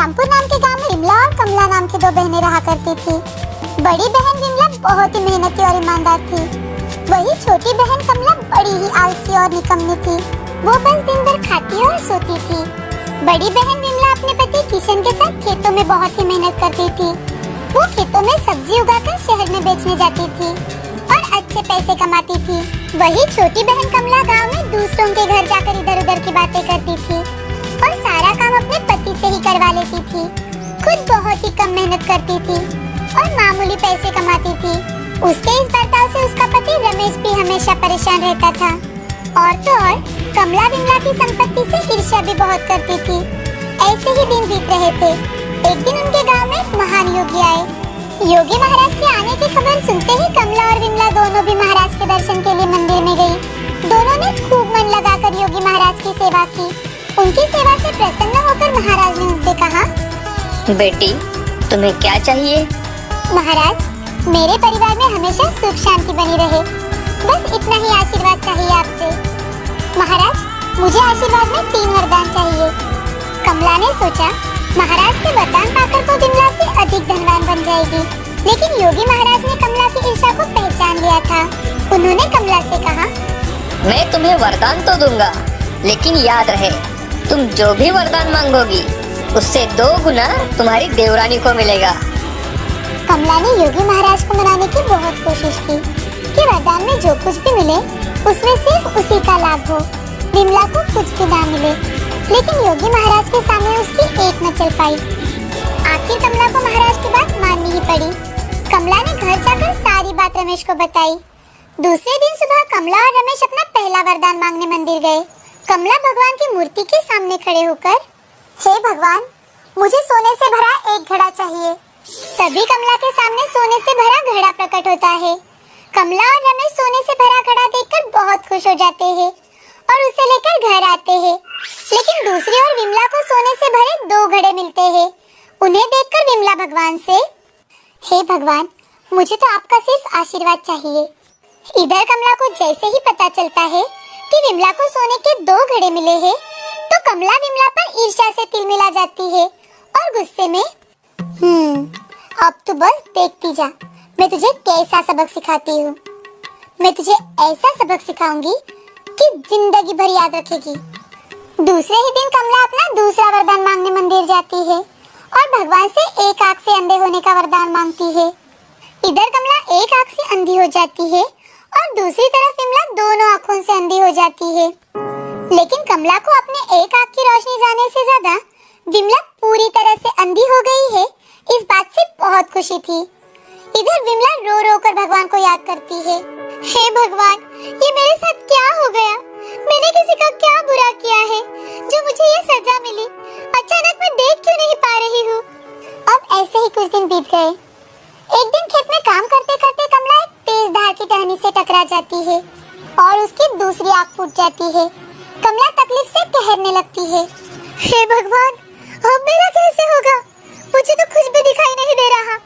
श्यामपुर नाम के गांव में विमला और कमला नाम की दो बहनें रहा करती थी। बड़ी बहन विमला बहुत ही मेहनती और ईमानदार थी। वही छोटी बहन कमला बड़ी ही आलसी और निकम्मी थी। वो बस दिन भर खाती और सोती थी। बड़ी बहन विमला अपने पति किशन के साथ खेतों में बहुत ही मेहनत करती थी। वो खेतों में सब्जी उगाकर शहर में बेचने जाती थी और अच्छे पैसे कमाती थी। वही छोटी बहन कमला गांव में दूसरों के घर जाकर इधर-उधर की बातें करती थी और सारा काम अपने पति से ही करवा लेती थी। खुद बहुत ही कम मेहनत करती थी और मामूली पैसे कमाती थी। उसके इस बर्ताव से उसका पति रमेश भी हमेशा परेशान रहता था। और तो और कमला विमला की संपत्ति से ईर्ष्या भी बहुत करती थी। ऐसे ही दिन बीत रहे थे। एक दिन उनके गांव में एक महान योगी आए। योगी महाराज के आने की खबर सुनते ही कमला और विमला दोनों भी महाराज के दर्शन के लिए मंदिर में गई। दोनों ने खूब मन लगाकर योगी महाराज की सेवा की। उनकी सेवा से प्रसन्न होकर महाराज ने उनसे कहा, बेटी तुम्हें क्या चाहिए? महाराज, मेरे परिवार में हमेशा सुख शांति बनी रहे, बस इतना ही आशीर्वाद चाहिए आपसे। महाराज, मुझे आशीर्वाद में 3 वरदान चाहिए। कमला ने सोचा महाराज से वरदान पाकर तो विमला से अधिक धनवान बन जाएगी, लेकिन योगी महाराज ने कमला की ईर्ष्या को पहचान लिया था। उन्होंने कमला से कहा, मैं तुम्हें वरदान तो दूंगा, लेकिन याद रहे तुम जो भी वरदान मांगोगी उससे 2 गुना तुम्हारी देवरानी को मिलेगा। कमला ने योगी महाराज को मनाने की बहुत कोशिश की कि वरदान में जो कुछ भी मिले उसमें सिर्फ उसी का लाभ हो, विमला को कुछ भी ना मिले। लेकिन योगी महाराज के सामने उसकी एक न चल पाई। आखिर कमला को महाराज की बात माननी ही पड़ी। कमला ने घर जाकर सारी बात रमेश को बताई। दूसरे दिन सुबह कमला और रमेश अपना पहला वरदान मांगने मंदिर गए। कमला भगवान की मूर्ति के सामने खड़े होकर, हे भगवान, मुझे सोने से भरा एक घड़ा चाहिए। तभी कमला के सामने सोने से भरा घड़ा प्रकट होता है। कमला और रमेश सोने से भरा घड़ा देखकर बहुत खुश हो जाते हैं और उसे लेकर घर आते हैं। लेकिन दूसरी ओर विमला को सोने से भरे 2 घड़े मिलते हैं। उन्हें देखकर विमला भगवान से, हे भगवान, मुझे तो आपका सिर्फ आशीर्वाद चाहिए। इधर कमला को जैसे ही पता चलता है कि विमला को सोने के 2 घड़े मिले हैं, तो कमला विमला पर ईर्ष्या से तिलमिला जाती है और गुस्से में, अब तो बस देखती जा, मैं तुझे कैसा सबक सिखाती हूँ। मैं तुझे ऐसा सबक सिखाऊंगी कि जिंदगी भर याद रखेगी। दूसरे ही दिन कमला अपना दूसरा वरदान मांगने मंदिर जाती है और भगवान से एक आंख से अंधे होने का वरदान मांगती है। इधर कमला एक आंख से अंधी हो जाती है और दूसरी तरफ विमला दोनों आंखों से अंधी हो जाती है। लेकिन कमला को अपने एक आंख की रोशनी जाने से ज्यादा विमला पूरी तरह से अंधी हो गई है, इस बात से बहुत खुशी थी। इधर विमला रो रो कर भगवान को याद करती है, हे भगवान, ये मेरे साथ क्या हो गया? मैंने किसी का क्या बुरा किया है जो मुझे ये सजा मिली? अचानक मैं देख क्यों नहीं पा रही हूँ? अब ऐसे ही कुछ दिन बीत गए। एक दिन खेत में काम करते करते कमला एक तेज धार की टहनी से टकरा जाती है और उसकी दूसरी आंख फूट जाती है। कमला तकलीफ से कहरने लगती है, हे भगवान, अब मेरा कैसे होगा? मुझे तो कुछ भी दिखाई नहीं दे रहा,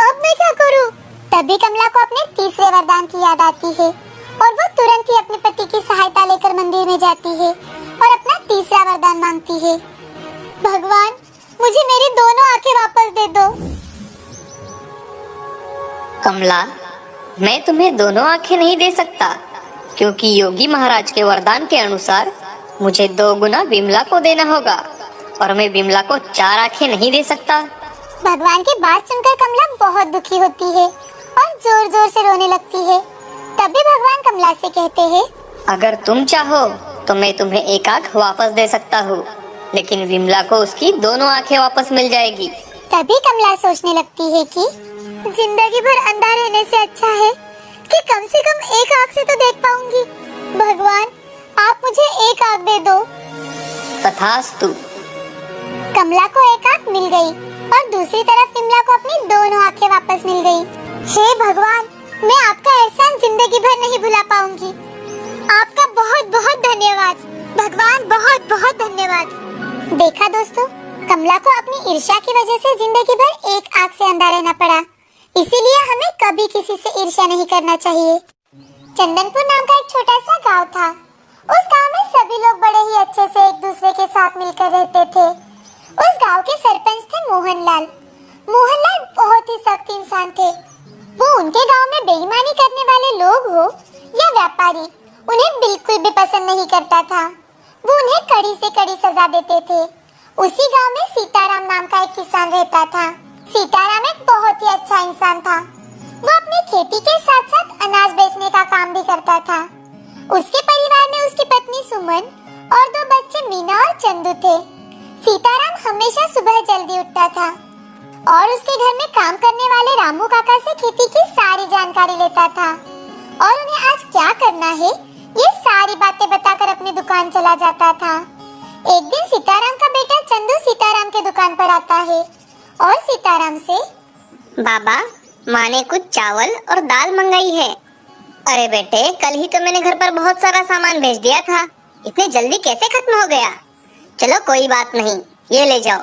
अब मैं क्या करूं? तभी कमला को अपने तीसरे वरदान की याद आती है और वो तुरंत ही अपने पति की सहायता लेकर मंदिर में जाती है और अपना तीसरा वरदान मांगती है, भगवान, मुझे मेरी दोनों आंखें वापस दे दो। कमला, मैं तुम्हें दोनों आंखें नहीं दे सकता, क्योंकि योगी महाराज के वरदान के अनुसार मुझे 2 गुना विमला को देना होगा और मैं विमला को 4 आंखें नहीं दे सकता। भगवान की बात सुनकर कमला बहुत दुखी होती है और जोर जोर से रोने लगती है। तभी भगवान कमला से कहते हैं, अगर तुम चाहो तो मैं तुम्हें एक आंख वापस दे सकता हूँ, लेकिन विमला को उसकी दोनों आंखें वापस मिल जाएगी। तभी कमला सोचने लगती है कि जिंदगी भर अंधा रहने से अच्छा है कि कम से कम एक आंख से तो देख पाऊंगी। भगवान, आप मुझे एक आंख दे दो। तथास्तु। कमला को एक आंख मिल गई और दूसरी तरफ विमला को अपनी दोनों आंखें वापस मिल गई। हे भगवान, मैं आपका एहसान जिंदगी भर नहीं भुला पाऊंगी। आपका बहुत बहुत धन्यवाद भगवान, बहुत बहुत धन्यवाद। देखा दोस्तों, कमला को अपनी ईर्ष्या की वजह से जिंदगी भर एक आंख से अंधा रहना पड़ा। इसीलिए हमें कभी किसी से ईर्ष्या नहीं करना चाहिए। चंदनपुर नाम का एक छोटा सा गांव था। उस गांव में सभी लोग बड़े ही अच्छे से एक दूसरे के साथ मिलकर रहते थे। उस गांव के सरपंच मोहनलाल। मोहनलाल बहुत ही सख्त इंसान थे। वो उनके गांव में बेईमानी करने वाले लोग हो या व्यापारी, उन्हें बिल्कुल भी पसंद नहीं करता था। वो उन्हें कड़ी से कड़ी सजा देते थे। उसी गांव में सीताराम नाम का एक किसान रहता था। सीताराम एक बहुत ही अच्छा इंसान था। वो अपनी खेती के साथ साथ अनाज बेचने का काम भी करता था। उसके परिवार में उसकी पत्नी सुमन और 2 बच्चे मीना और चंदू थे। सीताराम हमेशा सुबह जल्दी उठता था और उसके घर में काम करने वाले रामू काका से खेती की सारी जानकारी लेता था और उन्हें आज क्या करना है ये सारी बातें बताकर अपनी दुकान चला जाता था। एक दिन सीताराम का बेटा चंदू सीताराम के दुकान पर आता है और सीताराम से, बाबा, माँ ने कुछ चावल और दाल मंगाई है। अरे बेटे, कल ही तो मैंने घर पर बहुत सारा सामान भेज दिया था, इतनी जल्दी कैसे खत्म हो गया? चलो कोई बात नहीं, ये ले जाओ।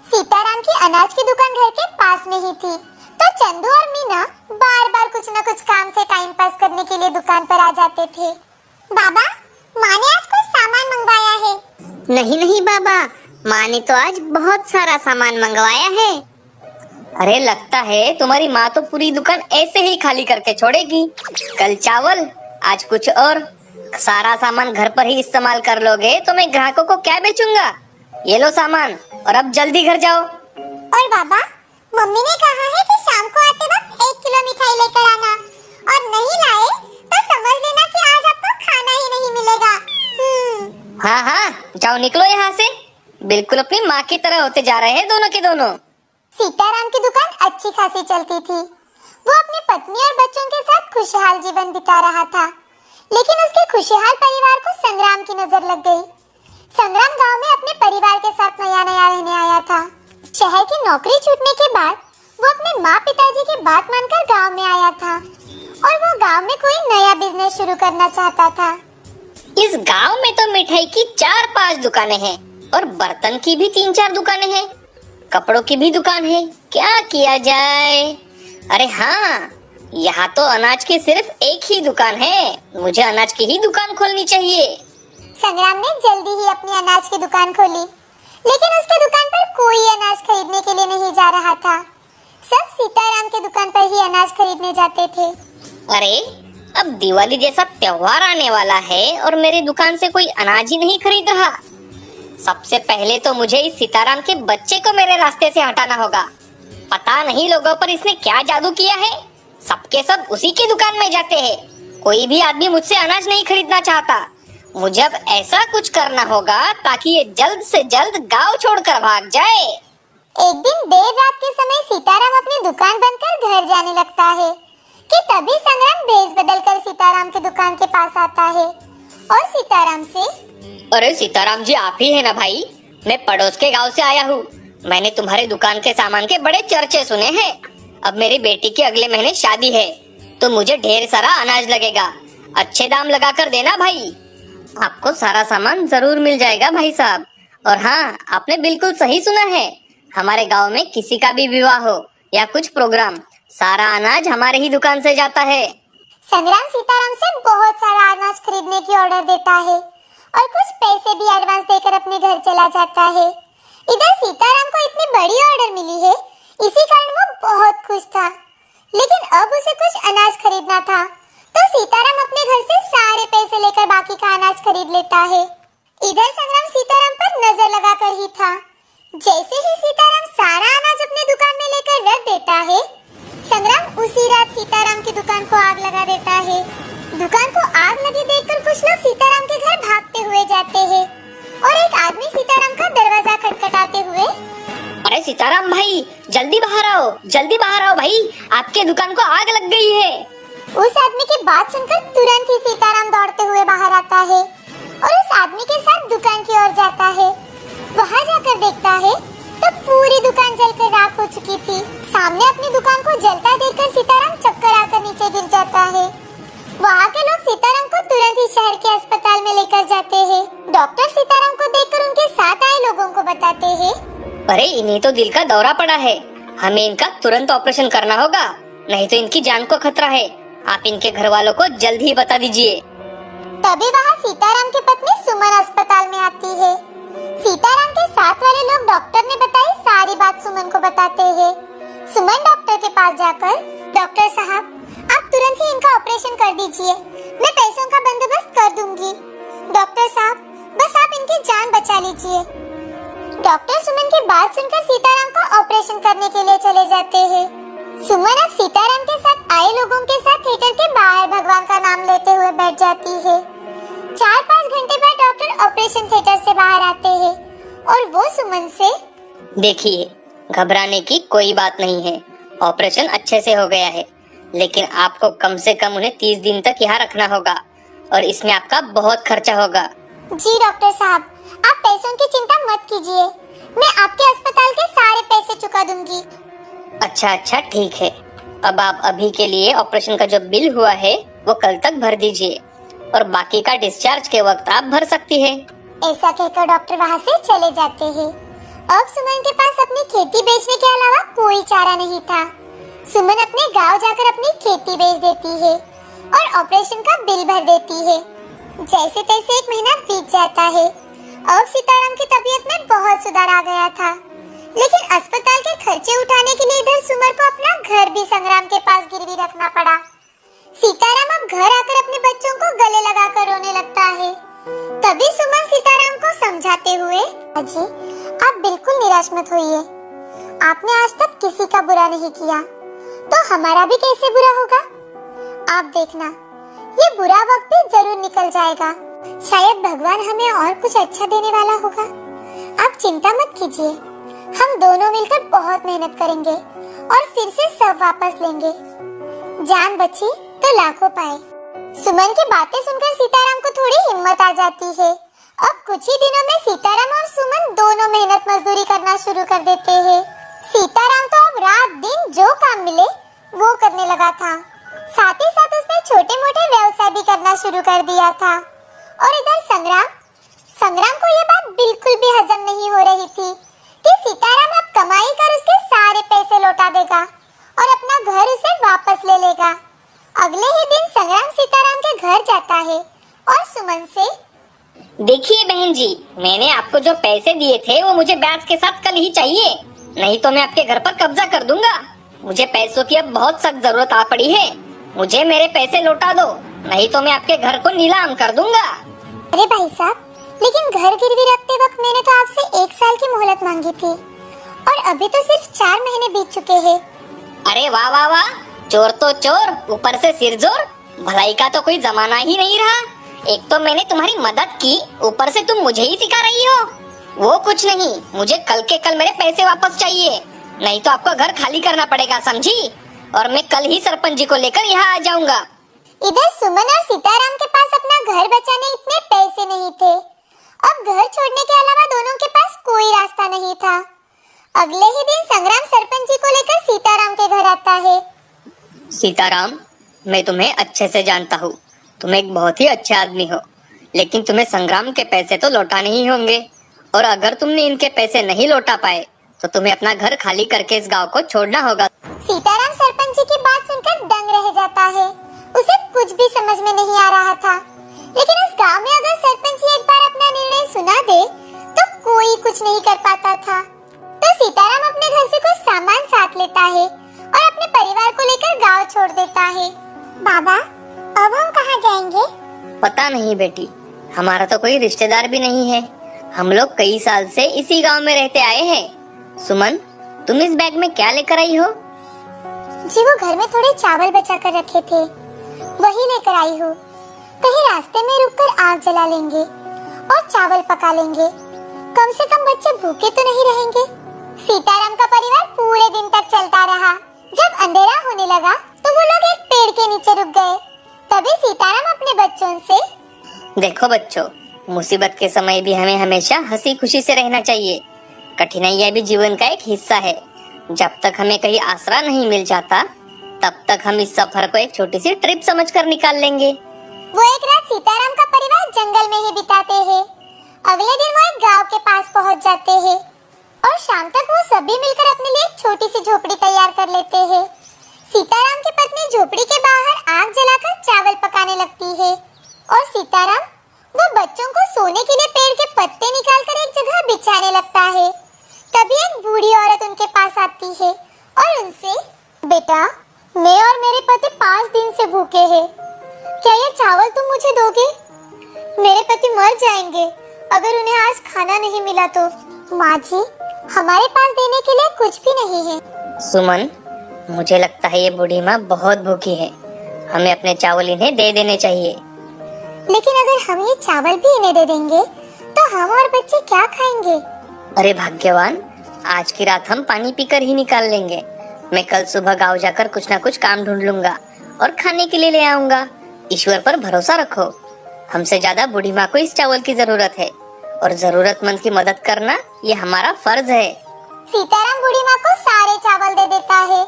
सीताराम की अनाज की दुकान घर के पास में ही थी, तो चंदू और मीना बार बार कुछ न कुछ काम से टाइम पास करने के लिए दुकान पर आ जाते थे। बाबा, माँ ने आज कुछ सामान मंगवाया है। नहीं नहीं बाबा, माँ ने तो आज बहुत सारा सामान मंगवाया है। अरे लगता है तुम्हारी माँ तो पूरी दुकान ऐसे ही खाली करके छोड़ेगी। कल चावल, आज कुछ और। सारा सामान घर पर ही इस्तेमाल कर लोगे तो मैं ग्राहकों को क्या बेचूंगा? ये लो सामान और अब जल्दी घर जाओ। और बाबा, मम्मी ने कहा है कि शाम को आते वक्त 1 किलो मिठाई लेकर आना, और नहीं लाए तो समझ लेना कि आज आपको खाना ही नहीं मिलेगा। हाँ हाँ, जाओ निकलो यहाँ से। बिल्कुल अपनी माँ की तरह होते जा रहे हैं दोनों के दोनों। सीताराम की दुकान अच्छी खासी चलती थी। वो अपनी पत्नी और बच्चों के साथ खुशहाल जीवन बिता रहा था, लेकिन उसके खुशहाल परिवार को संग्राम की नजर लग गई। संग्राम गांव में अपने परिवार के साथ नया नया रहने आया था। शहर की नौकरी छूटने के बाद वो अपने माँ पिताजी की बात मानकर गांव में आया था और वो गांव में कोई नया बिजनेस शुरू करना चाहता था। इस गांव में तो मिठाई की 4-5 दुकानें हैं और बर्तन की भी 3-4 दुकानें हैं, कपड़ों की भी दुकान है। क्या किया जाए? अरे हाँ, यहाँ तो अनाज की सिर्फ एक ही दुकान है। मुझे अनाज की ही दुकान खोलनी चाहिए। संग्राम ने जल्दी ही अपनी अनाज की दुकान खोली, लेकिन उसके दुकान पर कोई अनाज खरीदने के लिए नहीं जा रहा था। सब सीताराम के दुकान पर ही अनाज खरीदने जाते थे। अरे, अब दिवाली जैसा त्योहार आने वाला है और मेरी दुकान से कोई अनाज ही नहीं खरीद रहा। सबसे पहले तो मुझे इस सीताराम के बच्चे को मेरे रास्ते से हटाना होगा। पता नहीं लोगों पर इसने क्या जादू किया है, सबके सब उसी की दुकान में जाते हैं। कोई भी आदमी मुझसे अनाज नहीं खरीदना चाहता। मुझे अब ऐसा कुछ करना होगा ताकि ये जल्द से जल्द गांव छोड़कर भाग जाए। एक दिन देर रात के समय सीताराम अपनी दुकान बंद कर घर जाने लगता है कि तभी संग्राम भेष बदलकर सीताराम की दुकान के पास आता है और सीताराम से, अरे सीताराम जी, आप ही है ना भाई? मैं पड़ोस के गांव से आया हूँ। मैंने तुम्हारे दुकान के सामान के बड़े चर्चे सुने हैं। अब मेरी बेटी की अगले महीने शादी है तो मुझे ढेर सारा अनाज लगेगा। अच्छे दाम लगा कर देना भाई। आपको सारा सामान जरूर मिल जाएगा भाई साहब। और हाँ, आपने बिल्कुल सही सुना है। हमारे गांव में किसी का भी विवाह हो या कुछ प्रोग्राम, सारा अनाज हमारे ही दुकान से जाता है। संग्राम सीताराम से बहुत सारा अनाज खरीदने की ऑर्डर देता है और कुछ पैसे भी एडवांस देकर अपने घर चला जाता है। इधर सीताराम को इतनी बड़ी ऑर्डर मिली है, इसी कारण वो बहुत खुश था। लेकिन अब उसे कुछ अनाज खरीदना था, तो सीताराम अपने घर से सारे पैसे लेकर बाकी का अनाज खरीद लेता है। इधर संग्राम सीताराम पर नजर लगाकर ही था। जैसे ही सीताराम सारा अनाज अपनी दुकान में लेकर रख देता है, संग्राम उसी रात सीताराम की दुकान को आग लगा देता है। दुकान को आग लगी देखकर कुछ लोग सीताराम के घर भागते हुए जाते हैं और एक आदमी सीताराम का दरवाजा खटखटाते हुए, अरे सीताराम भाई, जल्दी बाहर आओ, जल्दी बाहर आओ भाई, आपके दुकान को आग लग गई है। उस आदमी की बात सुनकर तुरंत ही सीताराम दौड़ते हुए बाहर आता है और उस आदमी के साथ दुकान की ओर जाता है। वहाँ जाकर देखता है तो पूरी दुकान जलकर राख हो चुकी थी। सामने अपनी दुकान को जलता देखकर सीताराम चक्कर आकर नीचे गिर जाता है। वहाँ के लोग सीताराम को तुरंत ही शहर के अस्पताल में लेकर जाते हैं। डॉक्टर सीताराम को देखकर उनके साथ आए लोगों को बताते हैं, अरे इन्हें तो दिल का दौरा पड़ा है, हमें इनका तुरंत ऑपरेशन करना होगा, नहीं तो इनकी जान को खतरा है। आप इनके घर वालों को जल्द ही बता दीजिए। तभी वहाँ सीताराम की पत्नी सुमन अस्पताल में आती है। सीताराम के साथ वाले लोग डॉक्टर ने बताई सारी बात सुमन को उनकी जान बचा लीजिए। डॉक्टर सुमन की बात सुनकर सीताराम को ऑपरेशन करने के लिए चले जाते हैं। सुमन अब सीताराम के साथ आए लोगों के साथ थिएटर के बाहर भगवान का नाम लेते हुए बैठ जाती है। 4-5 घंटे बाद डॉक्टर ऑपरेशन थिएटर से बाहर आते हैं और वो सुमन से, देखिए, घबराने की कोई बात नहीं है। ऑपरेशन अच्छे से हो गया है, लेकिन आपको कम से कम उन्हें 30 दिन तक यहाँ रखना होगा और इसमें आपका बहुत खर्चा होगा। जी डॉक्टर साहब, आप पैसों की चिंता मत कीजिए, मैं आपके अस्पताल के सारे पैसे चुका दूंगी। अच्छा, ठीक है। अब आप अभी के लिए ऑपरेशन का जो बिल हुआ है वो कल तक भर दीजिए और बाकी का डिस्चार्ज के वक्त आप भर सकती है। ऐसा कहकर डॉक्टर वहाँ से चले जाते हैं। अब सुमन के पास अपनी खेती बेचने के अलावा कोई चारा नहीं था। सुमन अपने गांव जाकर अपनी खेती बेच देती है और ऑपरेशन का बिल भर देती है। जैसे तैसे 1 महीना बीत जाता है। अब सीताराम की तबीयत में बहुत सुधार आ गया था, लेकिन अस्पताल के खर्चे उठाने के लिए इधर सुमन को अपना घर भी संग्राम के पास गिरवी रखना पड़ा। सीताराम अब घर आकर अपने बच्चों को गले लगाकर रोने लगता है। तभी सुमन सीताराम को समझाते हुए, अजी आप बिल्कुल निराश मत होइए, आपने आज तक किसी का बुरा नहीं किया, तो हमारा भी कैसे बुरा होगा। आप देखना, ये बुरा वक्त भी जरूर निकल जाएगा। शायद भगवान हमें और कुछ अच्छा देने वाला होगा। आप चिंता मत कीजिए, हम दोनों मिलकर बहुत मेहनत करेंगे और फिर से सब वापस लेंगे। जान बची तो लाखों पाए। सुमन की बातें सुनकर सीताराम को थोड़ी हिम्मत आ जाती है। अब कुछ ही दिनों में सीताराम और सुमन दोनों मेहनत मजदूरी करना शुरू कर देते हैं। सीताराम तो अब रात दिन जो काम मिले वो करने लगा था। साथ ही साथ उसने छोटे मोटे व्यवसाय भी करना शुरू कर दिया था। और इधर संग्राम को ये बात बिल्कुल भी हजम नहीं हो रही थी कि सीताराम अब कमाई कर उसके सारे पैसे लौटा देगा और अपना घर उसे वापस ले लेगा। अगले ही दिन संग्राम सीताराम के घर जाता है और सुमन से, देखिए बहन जी, मैंने आपको जो पैसे दिए थे वो मुझे ब्याज के साथ कल ही चाहिए, नहीं तो मैं आपके घर पर कब्जा कर दूंगा। मुझे पैसों की अब बहुत सख्त जरूरत आ पड़ी है। मुझे मेरे पैसे लौटा दो, नहीं तो मैं आपके घर को नीलाम कर दूंगा। अरे भाई साहब, लेकिन घर गिरवी रखते वक्त मैंने तो आपसे 1 साल की मोहलत मांगी थी और अभी तो सिर्फ 4 महीने बीत चुके हैं। अरे वाह वाह वाह, चोर तो चोर, ऊपर से सिर जोर। भलाई का तो कोई जमाना ही नहीं रहा। एक तो मैंने तुम्हारी मदद की, ऊपर से तुम मुझे ही सिखा रही हो। वो कुछ नहीं, मुझे कल के कल मेरे पैसे वापस चाहिए, नहीं तो आपको घर खाली करना पड़ेगा, समझी? और मैं कल ही सरपंच जी को लेकर यहाँ आ जाऊंगा। इधर सुमन और सीताराम के पास अपना घर बचाने इतने पैसे नहीं थे। अब घर छोड़ने के अलावा दोनों के पास कोई रास्ता नहीं था। अगले ही दिन संग्राम सरपंच जी को लेकर सीताराम के घर आता है। सीताराम, मैं तुम्हें अच्छे से जानता हूँ, तुम एक बहुत ही अच्छे आदमी हो, लेकिन तुम्हें संग्राम के पैसे तो लौटाने ही होंगे, और अगर तुमने इनके पैसे नहीं लौटा पाए तो तुम्हें अपना घर खाली करके इस गांव को छोड़ना होगा। सीताराम सरपंच जी की बात सुनकर दंग रह जाता है। उसे कुछ भी समझ में नहीं आ रहा था, लेकिन उस गांव में अगर सरपंच जी एक बार अपना निर्णय सुना दे तो कोई कुछ नहीं कर पाता था। तो सीताराम अपने घर से कुछ सामान साथ लेता है और अपने परिवार को लेकर गांव छोड़ देता है। बाबा, अब हम कहाँ जाएंगे? पता नहीं बेटी, हमारा तो कोई रिश्तेदार भी नहीं है। हम लोग कई साल से इसी गांव में रहते आए हैं। सुमन, तुम इस बैग में क्या लेकर आई हो? जी वो घर में थोड़े चावल बचा कर रखे थे, वही लेकर आई हूँ। कहीं रास्ते में रुककर आग जला लेंगे और चावल पका लेंगे, कम से कम बच्चे भूखे तो नहीं रहेंगे। सीताराम का परिवार पूरे दिन तक चलता रहा। जब अंधेरा होने लगा तो वो लोग एक पेड़ के नीचे रुक गए। तभी सीताराम अपने बच्चों से, देखो बच्चों, मुसीबत के समय भी हमें हमेशा हंसी खुशी से रहना चाहिए। कठिनाइयाँ भी जीवन का एक हिस्सा है। जब तक हमें कहीं आसरा नहीं मिल जाता, तब तक हम इस सफर को एक छोटी सी ट्रिप समझकर निकाल लेंगे। वो एक रात सीताराम का परिवार जंगल में ही बिताते हैं। अगले दिन वो एक गांव के पास पहुंच जाते हैं और शाम तक वो सभी मिलकर अपने लिए एक छोटी सी झोपड़ी तैयार कर लेते हैं। सीताराम की पत्नी झोपड़ी के बाहर आग जलाकर चावल पकाने लगती है और सीताराम वो बच्चों को सोने के लिए पेड़ के पत्ते निकालकर एक जगह बिछाने लगता है। तभी एक बूढ़ी औरत उनके पास आती है और उनसे, बेटा, मैं और मेरे पति 5 दिन से भूखे हैं, क्या ये चावल तुम मुझे दोगे? मेरे पति मर जाएंगे अगर उन्हें आज खाना नहीं मिला तो? माँ जी, हमारे पास देने के लिए कुछ भी नहीं है। सुमन, मुझे लगता है ये बूढ़ी माँ बहुत भूखी है। हमें अपने चावल इन्हें दे देने चाहिए। लेकिन अगर हम ये चावल भी इन्हें दे देंगे तो हम और बच्चे क्या खाएंगे? अरे भाग्यवान, आज की रात हम पानी पीकर ही निकाल लेंगे। मैं कल सुबह गांव जाकर कुछ ना कुछ काम ढूंढ लूंगा और खाने के लिए ले आऊंगा। ईश्वर पर भरोसा रखो। हमसे ज्यादा बूढ़ी माँ को इस चावल की जरूरत है और जरूरतमंद की मदद करना ये हमारा फर्ज है। सीताराम बूढ़ी माँ को सारे चावल दे देता है।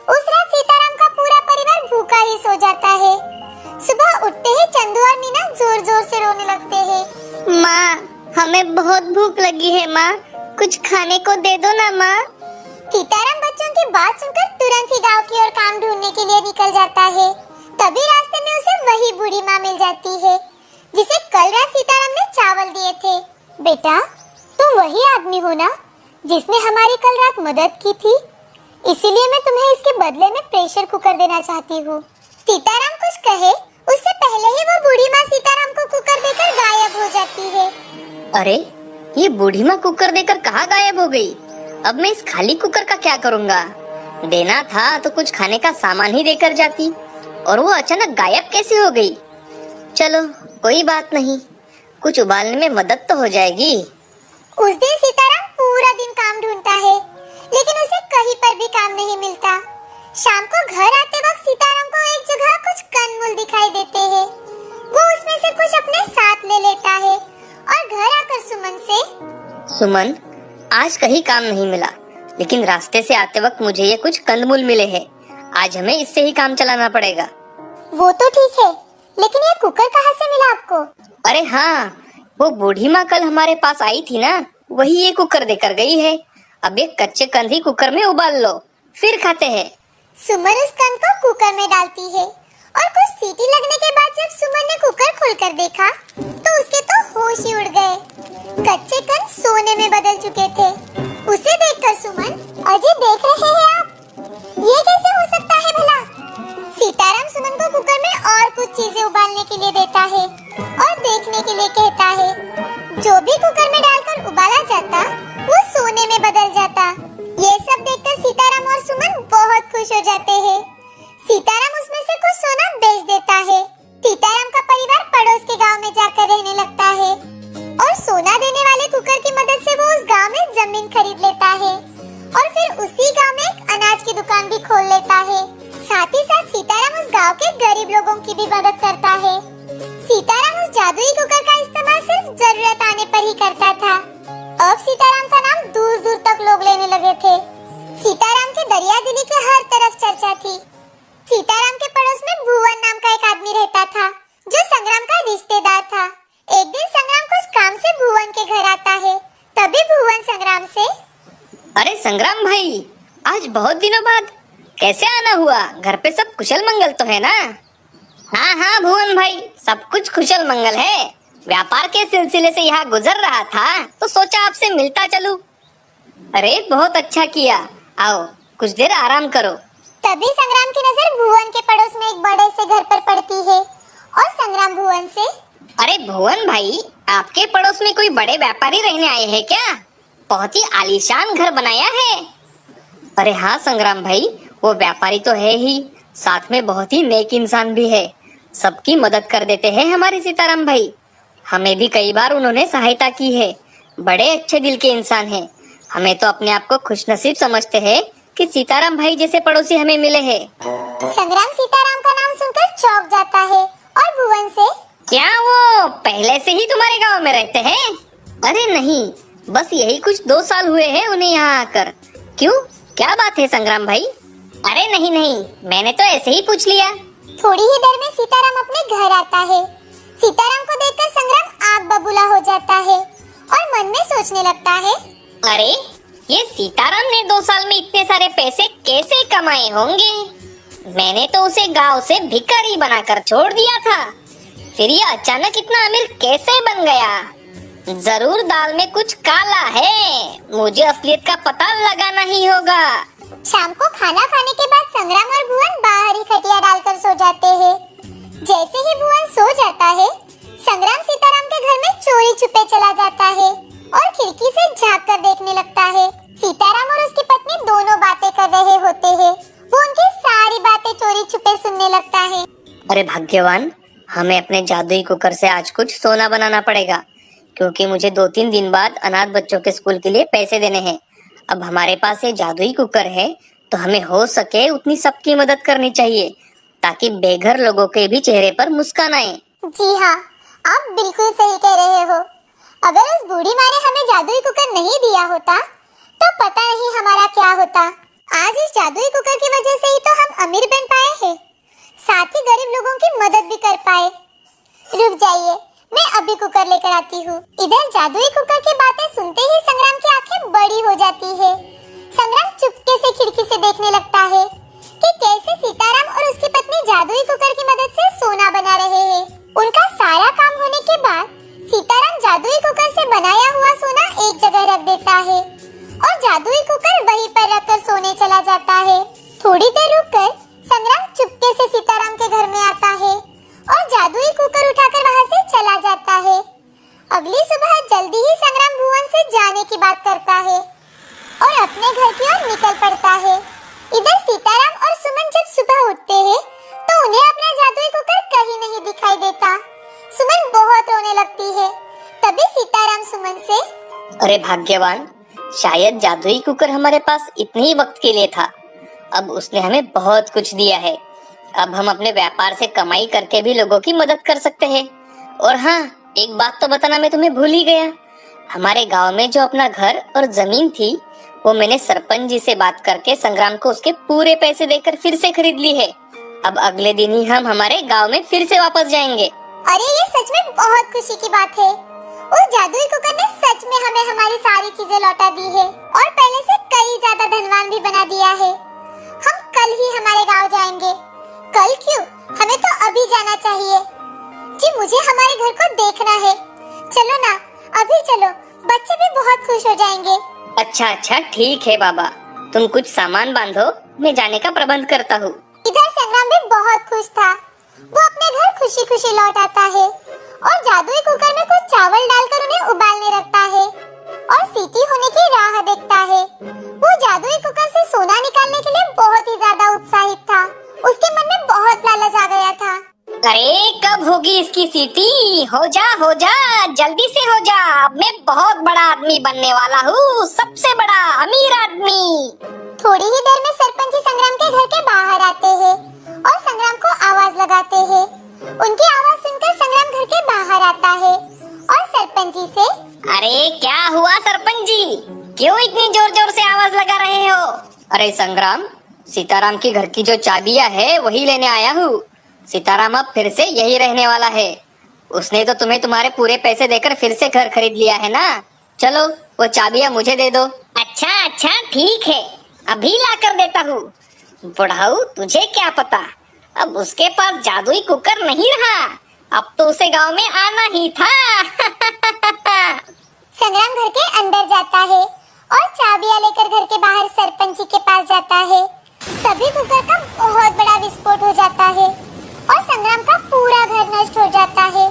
उस रात सीताराम का पूरा परिवार भूखा ही सो जाता है। सुबह उठते ही चंदू और मीना जोर जोर से रोने लगते हैं। माँ, हमें बहुत भूख लगी है माँ, कुछ खाने को दे दो ना माँ। सीताराम बच्चों की बात सुनकर तुरंत ही गांव की ओर काम ढूंढने के लिए निकल जाता है। तभी रास्ते में उसे वही बूढ़ी माँ मिल जाती है जिसे कल रात सीताराम ने चावल दिए थे। बेटा, तुम वही आदमी हो ना जिसने हमारी कल रात मदद की थी? इसीलिए मैं तुम्हें इसके बदले में प्रेशर कुकर देना चाहती हूँ। सीताराम कुछ कहे उससे पहले ही वो बूढ़ी माँ सीताराम को कुकर देकर गायब हो जाती है। अरे, ये बूढ़ी माँ कुकर देकर कहाँ गायब हो गई? अब मैं इस खाली कुकर का क्या करूँगा? देना था तो कुछ खाने का सामान ही देकर जाती, और वो अचानक गायब कैसे हो गई? चलो कोई बात नहीं, कुछ उबालने में मदद तो हो जाएगी। उस दिन सीताराम पूरा दिन काम ढूंढता है लेकिन उसे कहीं पर भी काम नहीं मिलता। शाम को घर आते वक्त सीताराम को एक जगह कुछ कंदमूल दिखाई देते हैं। वो उसमें से कुछ अपने साथ ले लेता है और घर आकर सुमन से, सुमन, आज कहीं काम नहीं मिला, लेकिन रास्ते से आते वक्त मुझे ये कुछ कंदमूल मिले हैं। आज हमें इससे ही काम चलाना पड़ेगा। वो तो ठीक है, लेकिन ये कुकर कहाँ से मिला आपको? अरे हाँ, वो बूढ़ी माँ कल हमारे पास आई थी ना, वही ये कुकर देकर गई है। अब ये कच्चे कंद ही कुकर में उबाल लो, फिर खाते हैं। सुमन उस कंद को कुकर में डालती है और कुछ सीटी लगने के बाद जब सुमन ने कुकर खोलकर देखा तो उसके तो होश ही उड़ गए। कच्चे कंद सोने में बदल चुके थे। उसे देखकर सुमन, अजय देख रहे हैं आप? ये कैसे हो सकता है भला? सीताराम सुमन को कुकर में और कुछ चीजें उबालने के लिए देता है और देखने के लिए कहता है। जो भी कुकर में डालकर उबाला जाता वो सोने में बदल जाता। ये सब देखकर सीताराम और सुमन बहुत खुश हो जाते हैं। सीताराम उसमें से कुछ सोना बेच देता है। सीताराम का परिवार पड़ोस के गांव में जाकर रहने लगता है और सोना देने वाले कुकर की मदद से वो उस गांव में जमीन खरीद लेता है और फिर उसी गांव में एक अनाज की दुकान भी खोल लेता है। साथ ही साथ सीताराम उस गांव के गरीब लोगों की भी मदद करता है। सीताराम उस जादुई कुकर का इस्तेमाल सिर्फ जरूरत आने पर ही करता था। अब सीताराम का नाम दूर दूर तक लोग लेने लगे थे। सीताराम के दरिया दिली के हर तरफ चर्चा थी। सीताराम के पड़ोस में भुवन नाम का एक आदमी रहता था जो संग्राम का रिश्तेदार था। एक दिन संग्राम कुछ काम से भुवन के घर आता है। तभी भुवन संग्राम से, अरे संग्राम भाई, आज बहुत दिनों बाद कैसे आना हुआ? घर पे सब कुशल मंगल तो है ना? हाँ हाँ भुवन भाई, सब कुछ कुशल मंगल है। व्यापार के सिलसिले से यहाँ गुजर रहा था तो सोचा आपसे मिलता चलूं। अरे बहुत अच्छा किया, आओ कुछ देर आराम करो। तभी संग्राम की नजर भुवन के पड़ोस में एक बड़े से घर पर पड़ती है और संग्राम भुवन से, अरे भुवन भाई, आपके पड़ोस में कोई बड़े व्यापारी रहने आए हैं क्या? बहुत ही आलीशान घर बनाया है। अरे हाँ संग्राम भाई, वो व्यापारी तो है ही, साथ में बहुत ही नेक इंसान भी है। सबकी मदद कर देते हैं हमारे सीताराम भाई। हमें भी कई बार उन्होंने सहायता की है। बड़े अच्छे दिल के इंसान हैं। हमें तो अपने आप को खुशनसीब समझते हैं कि सीताराम भाई जैसे पड़ोसी हमें मिले हैं। संग्राम सीताराम का नाम सुनकर चौंक जाता है और भुवन से, क्या वो पहले से ही तुम्हारे गांव में रहते हैं? अरे नहीं, बस यही कुछ 2 साल हुए हैं उन्हें यहाँ आकर। क्यों, क्या बात है संग्राम भाई? अरे नहीं नहीं, मैंने तो ऐसे ही पूछ लिया। थोड़ी ही देर में सीताराम अपने घर आता है। सीताराम को देखकर संग्राम आग बबूला हो जाता है और मन में सोचने लगता है, अरे ये सीताराम ने 2 साल में इतने सारे पैसे कैसे कमाए होंगे? मैंने तो उसे गांव से भिखारी बनाकर छोड़ दिया था, फिर ये अचानक इतना अमीर कैसे बन गया? जरूर दाल में कुछ काला है, मुझे असलियत का पता लगाना ही होगा। शाम को खाना खाने के बाद संग्राम और भुवन बाहर ही खटिया डालकर सो जाते हैं। जैसे ही भुवन सो जाता है, संग्राम सीताराम के घर में चोरी छुपे चला जाता है और खिड़की से झांक कर देखने लगता है। सीताराम और उसकी पत्नी दोनों बातें कर रहे होते हैं। वो उनकी सारी बातें चोरी छुपे सुनने लगता है। अरे भाग्यवान, हमें अपने जादुई कुकर से आज कुछ सोना बनाना पड़ेगा, क्योंकि मुझे 2-3 दिन बाद अनाथ बच्चों के स्कूल के लिए पैसे देने हैं। अब हमारे पास ये जादुई कुकर है, तो हमें हो सके उतनी सबकी मदद करनी चाहिए, ताकि बेघर लोगों के भी चेहरे पर मुस्कान आए। जी हाँ, आप बिल्कुल सही कह रहे हो। अगर उस बूढ़ी माँ ने हमें जादुई कुकर नहीं दिया होता, तो पता नहीं हमारा क्या होता। आज इस जादुई कुकर की वजह से ही तो हम अमीर बन पाए हैं, साथ ही गरीब लोगों की मदद भी कर पाए। रुक जाइए, मैं अभी कुकर लेकर आती हूँ। इधर जादुई कुकर की बातें सुनते ही संग्राम की आंखें बड़ी हो जाती है। संग्राम चुपके से खिड़की से देखने लगता है कि कैसे सीताराम और उसकी पत्नी जादुई कुकर की मदद से सोना बना रहे हैं। उनका सारा काम होने के बाद सीताराम जादुई कुकर से बनाया हुआ सोना एक जगह रख देता है और जादुई कुकर वहीं पर रखकर सोने चला जाता है। थोड़ी देर रुककर संग्राम चुपके से सीताराम के घर में आता है और जादुई कुकर उठाकर वहां से चला जाता है। अगली सुबह जल्दी ही संग्राम भुवन से जाने की बात करता है और अपने घर की ओर निकल पड़ता है। इधर सीताराम और सुमन जब सुबह उठते हैं, तो उन्हें अपना जादुई कुकर कहीं नहीं दिखाई देता। सुमन बहुत रोने लगती है। तभी सीताराम सुमन से, अरे भाग्यवान, शायद जादुई कुकर हमारे पास इतने ही वक्त के लिए था। अब उसने हमें बहुत कुछ दिया है। अब हम अपने व्यापार से कमाई करके भी लोगों की मदद कर सकते हैं। और हाँ, एक बात तो बताना मैं तुम्हें भूल ही गया। हमारे गांव में जो अपना घर और जमीन थी, वो मैंने सरपंच जी से बात करके संग्राम को उसके पूरे पैसे देकर फिर से खरीद ली है। अब अगले दिन ही हम हमारे गांव में फिर से वापस जाएंगे। अरे ये सच में बहुत खुशी की बात है। उस जादुई कुकर ने सच में हमें हमारी सारी चीजें लौटा दी है और पहले से कई ज्यादा धनवान भी बना दिया है। हम कल ही हमारे गांव जाएंगे। कल क्यों, हमें तो अभी जाना चाहिए। जी मुझे हमारे घर को देखना है। चलो ना, अभी चलो, बच्चे भी बहुत खुश हो जाएंगे। अच्छा ठीक है बाबा, तुम कुछ सामान बांधो, मैं जाने का प्रबंध करता हूँ। इधर संग्राम भी बहुत खुश था। वो अपने घर खुशी खुशी लौट आता है और जादुई कुकर में कुछ चावल डालकर उन्हें उबालने रखता है और सीटी होने की राह देखता है। वो जादुई कुकर से सोना निकालने के लिए बहुत ही ज्यादा उत्साहित था। उसके मन में बहुत लालच आ गया था। अरे कब होगी इसकी सीटी? हो जा, जल्दी से हो जा। मैं बहुत बड़ा आदमी बनने वाला हूँ, सबसे बड़ा अमीर आदमी। थोड़ी ही देर में सरपंच जी संग्राम के घर के बाहर आते हैं और संग्राम को आवाज लगाते हैं। उनकी आवाज सुनकर संग्राम घर के बाहर आता है और सरपंच जी से, अरे क्या हुआ सरपंच जी, क्यों इतनी जोर जोर से आवाज लगा रहे हो? अरे संग्राम, सीताराम की घर की जो चाबियां है वही लेने आया हूँ। सीताराम अब फिर से यही रहने वाला है। उसने तो तुम्हें तुम्हारे पूरे पैसे देकर फिर से घर खरीद लिया है ना। चलो वो चाबियां मुझे दे दो। अच्छा ठीक है, अभी ला कर देता हूँ। बुढ़ाऊ, तुझे क्या पता, अब उसके पास जादुई कुकर नहीं रहा, अब तो उसे गांव में आना ही था। संग्राम घर के अंदर जाता है और चाबियां लेकर घर के बाहर सरपंच जी के पास जाता है। तभी कुकर का बहुत बड़ा विस्फोट हो जाता है और संग्राम का पूरा घर नष्ट हो जाता है।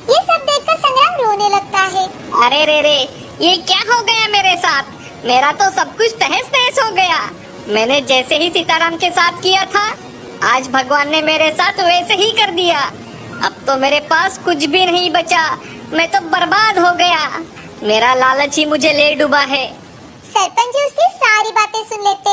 ये सब देखकर संग्राम रोने लगता है। अरे रे, ये क्या हो गया मेरे साथ? मेरा तो सब कुछ तहस नहस हो गया। मैंने जैसे ही सीताराम के साथ किया था, आज भगवान ने मेरे साथ वैसे ही कर दिया। अब तो मेरे पास कुछ भी नहीं बचा, मैं तो बर्बाद हो गया। मेरा लालच ही मुझे ले डूबा है। सरपंच जी उसकी सारी बातें सुन लेते